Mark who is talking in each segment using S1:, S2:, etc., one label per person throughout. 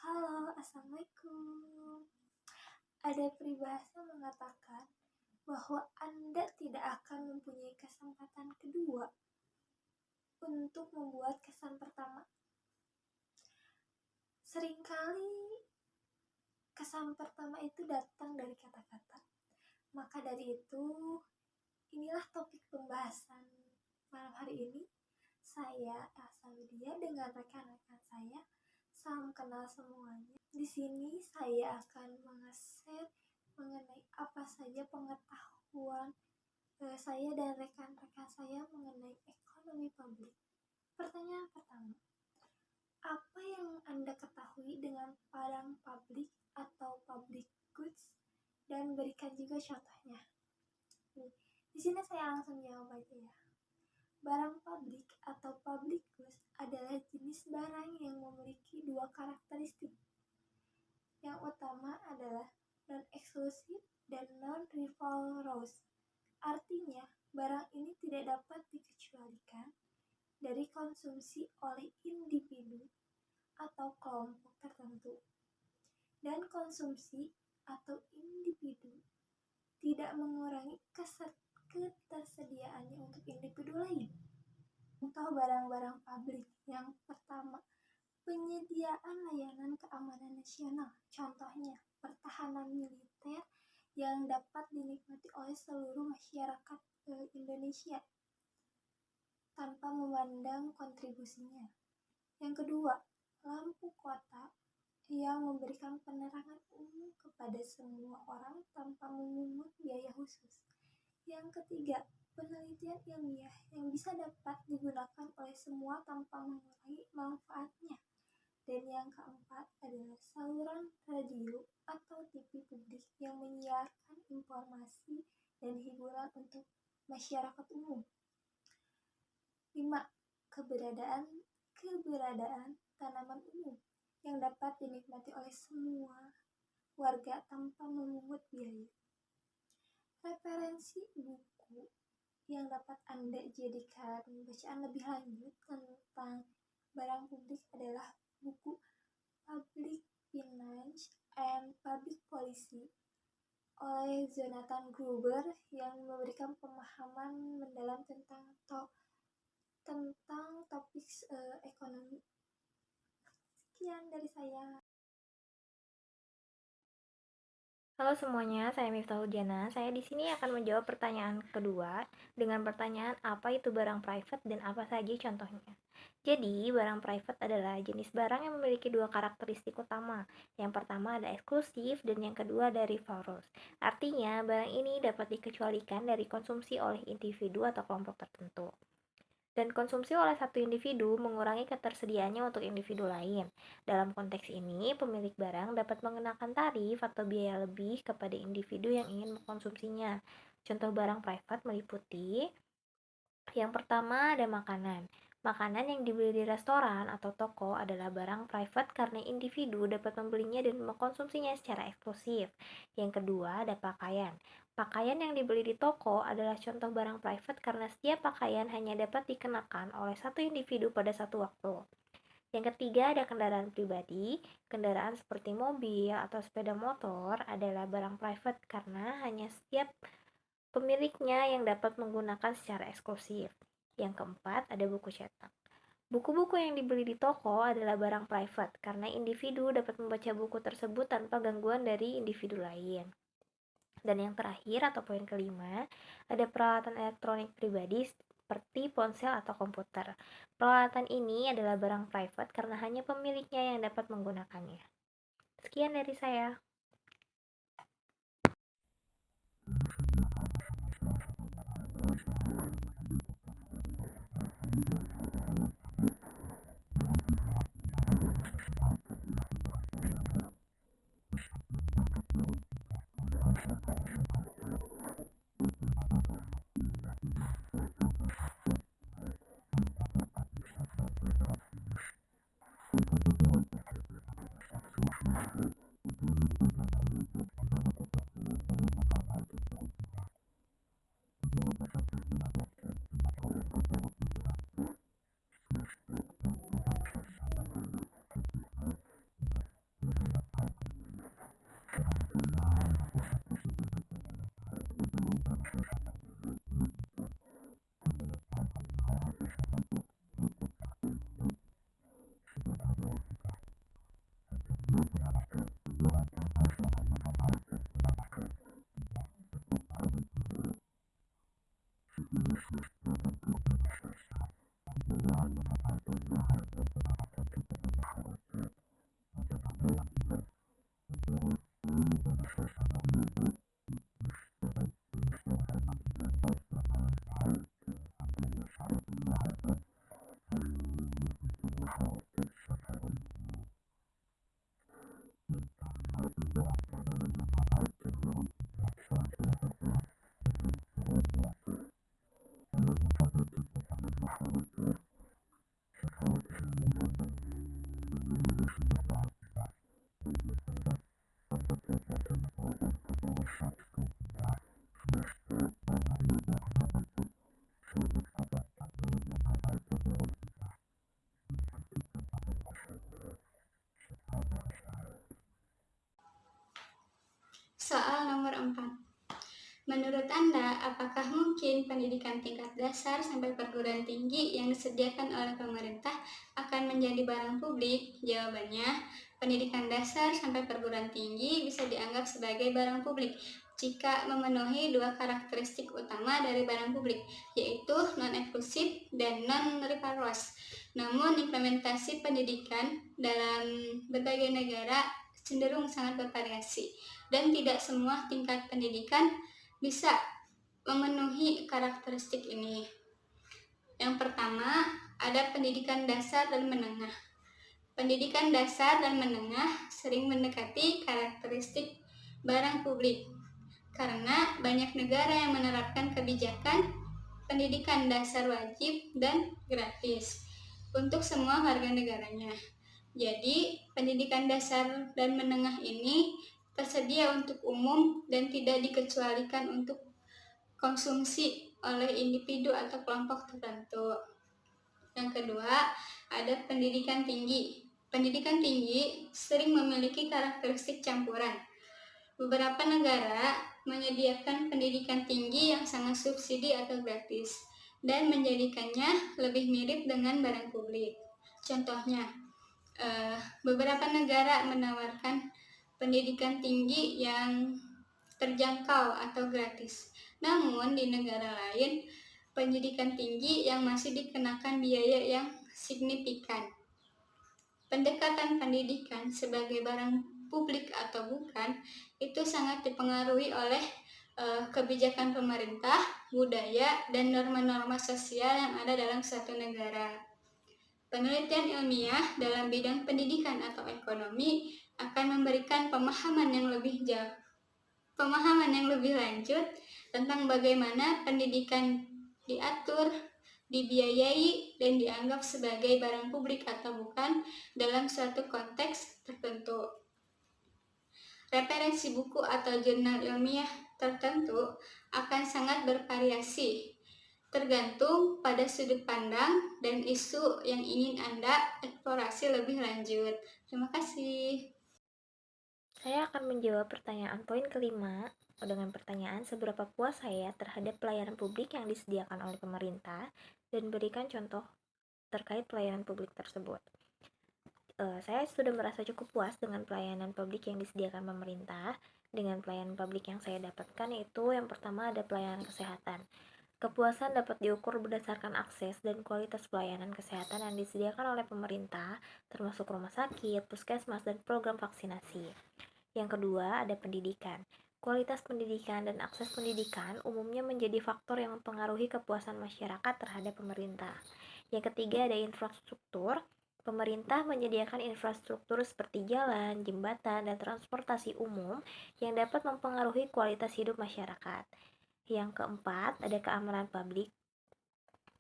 S1: Halo, Assalamualaikum. Ada peribahasa mengatakan bahwa Anda tidak akan mempunyai kesempatan kedua untuk membuat kesan pertama. Seringkali kesan pertama itu datang dari kata-kata. Maka dari itu, inilah topik pembahasan malam hari ini. Saya Elsa Widya dengan rekan-rekan saya. Salam kenal semuanya. Di sini saya akan menge-share mengenai apa saja pengetahuan saya dan rekan-rekan saya mengenai ekonomi publik. Pertanyaan pertama, apa yang Anda ketahui dengan barang publik atau public goods, dan berikan juga contohnya. Di sini saya langsung jawab aja ya. Barang publik atau public goods adalah jenis barang yang memiliki dua karakteristik. Yang utama adalah non-eksklusif dan non-rivalrous. Artinya, barang ini tidak dapat dikecualikan dari konsumsi oleh individu atau kelompok tertentu. Dan konsumsi atau individu tidak mengurangi ketersediaannya untuk individu lain. Contoh barang-barang publik. Yang pertama, penyediaan layanan keamanan nasional. Contohnya, pertahanan militer yang dapat dinikmati oleh seluruh masyarakat Indonesia tanpa memandang kontribusinya. Yang kedua, lampu kota yang memberikan penerangan umum kepada semua orang tanpa memungut biaya khusus. Yang ketiga, penelitian ilmiah yang bisa dapat digunakan oleh semua tanpa mengurangi manfaatnya. Dan yang keempat adalah saluran radio atau TV publik yang menyiarkan informasi dan hiburan untuk masyarakat umum. 5. Keberadaan tanaman umum yang dapat dinikmati oleh semua warga tanpa memungut biaya. Referensi buku yang dapat Anda jadikan bacaan lebih lanjut tentang barang publik adalah buku Public Finance and Public Policy oleh Jonathan Gruber yang memberikan pemahaman mendalam tentang topik ekonomi. Sekian dari saya.
S2: Halo semuanya, saya Miftahudjana. Saya di sini akan menjawab pertanyaan kedua dengan pertanyaan apa itu barang private dan apa saja contohnya. Jadi, barang private adalah jenis barang yang memiliki dua karakteristik utama. Yang pertama ada eksklusif dan yang kedua ada rivalrous. Artinya, barang ini dapat dikecualikan dari konsumsi oleh individu atau kelompok tertentu. Dan konsumsi oleh satu individu mengurangi ketersediaannya untuk individu lain. Dalam konteks ini, pemilik barang dapat mengenakan tarif atau biaya lebih kepada individu yang ingin mengkonsumsinya. Contoh barang private meliputi yang pertama ada makanan. Makanan yang dibeli di restoran atau toko adalah barang private karena individu dapat membelinya dan mengkonsumsinya secara eksklusif. Yang kedua ada pakaian. Pakaian yang dibeli di toko adalah contoh barang private karena setiap pakaian hanya dapat dikenakan oleh satu individu pada satu waktu. Yang ketiga ada kendaraan pribadi. Kendaraan seperti mobil atau sepeda motor adalah barang private karena hanya setiap pemiliknya yang dapat menggunakan secara eksklusif. Yang keempat ada buku cetak. Buku-buku yang dibeli di toko adalah barang private karena individu dapat membaca buku tersebut tanpa gangguan dari individu lain. Dan yang terakhir atau poin kelima, ada peralatan elektronik pribadi seperti ponsel atau komputer. Peralatan ini adalah barang private karena hanya pemiliknya yang dapat menggunakannya. Sekian dari saya.
S3: Soal nomor 4. Menurut Anda, apakah mungkin pendidikan tingkat dasar sampai perguruan tinggi yang disediakan oleh pemerintah akan menjadi barang publik? Jawabannya, pendidikan dasar sampai perguruan tinggi bisa dianggap sebagai barang publik jika memenuhi dua karakteristik utama dari barang publik, yaitu non-eksklusif dan non-rivalrous. Namun, implementasi pendidikan dalam berbagai negara cenderung sangat bervariasi, dan tidak semua tingkat pendidikan bisa memenuhi karakteristik ini. Yang pertama, ada pendidikan dasar dan menengah. Pendidikan dasar dan menengah sering mendekati karakteristik barang publik karena banyak negara yang menerapkan kebijakan pendidikan dasar wajib dan gratis untuk semua warga negaranya. Jadi, pendidikan dasar dan menengah ini tersedia untuk umum dan tidak dikecualikan untuk konsumsi oleh individu atau kelompok tertentu. Yang kedua, ada pendidikan tinggi. Pendidikan tinggi sering memiliki karakteristik campuran. Beberapa negara menyediakan pendidikan tinggi yang sangat subsidi atau gratis dan menjadikannya lebih mirip dengan barang publik. Contohnya, beberapa negara menawarkan pendidikan tinggi yang terjangkau atau gratis. Namun di negara lain, pendidikan tinggi yang masih dikenakan biaya yang signifikan. Pendekatan pendidikan sebagai barang publik atau bukan itu sangat dipengaruhi oleh kebijakan pemerintah, budaya, dan norma-norma sosial yang ada dalam suatu negara. Penelitian ilmiah dalam bidang pendidikan atau ekonomi akan memberikan pemahaman yang lebih lanjut tentang bagaimana pendidikan diatur, dibiayai, dan dianggap sebagai barang publik atau bukan dalam suatu konteks tertentu. Referensi buku atau jurnal ilmiah tertentu akan sangat bervariasi, tergantung pada sudut pandang dan isu yang ingin Anda eksplorasi lebih lanjut. Terima kasih.
S2: Saya akan menjawab pertanyaan poin kelima dengan pertanyaan seberapa puas saya terhadap pelayanan publik yang disediakan oleh pemerintah dan berikan contoh terkait pelayanan publik tersebut. Saya sudah merasa cukup puas dengan pelayanan publik yang disediakan pemerintah. Dengan pelayanan publik yang saya dapatkan yaitu yang pertama ada pelayanan kesehatan. Kepuasan dapat diukur berdasarkan akses dan kualitas pelayanan kesehatan yang disediakan oleh pemerintah, termasuk rumah sakit, puskesmas, dan program vaksinasi. Yang kedua, ada pendidikan. Kualitas pendidikan dan akses pendidikan umumnya menjadi faktor yang mempengaruhi kepuasan masyarakat terhadap pemerintah. Yang ketiga, ada infrastruktur. Pemerintah menyediakan infrastruktur seperti jalan, jembatan, dan transportasi umum yang dapat mempengaruhi kualitas hidup masyarakat. Yang keempat, ada keamanan publik.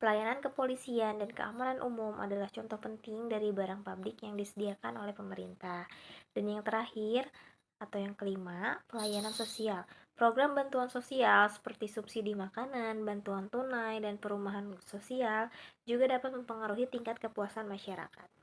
S2: Pelayanan kepolisian dan keamanan umum adalah contoh penting dari barang publik yang disediakan oleh pemerintah. Dan yang terakhir, atau yang kelima, pelayanan sosial. Program bantuan sosial seperti subsidi makanan, bantuan tunai, dan perumahan sosial juga dapat mempengaruhi tingkat kepuasan masyarakat.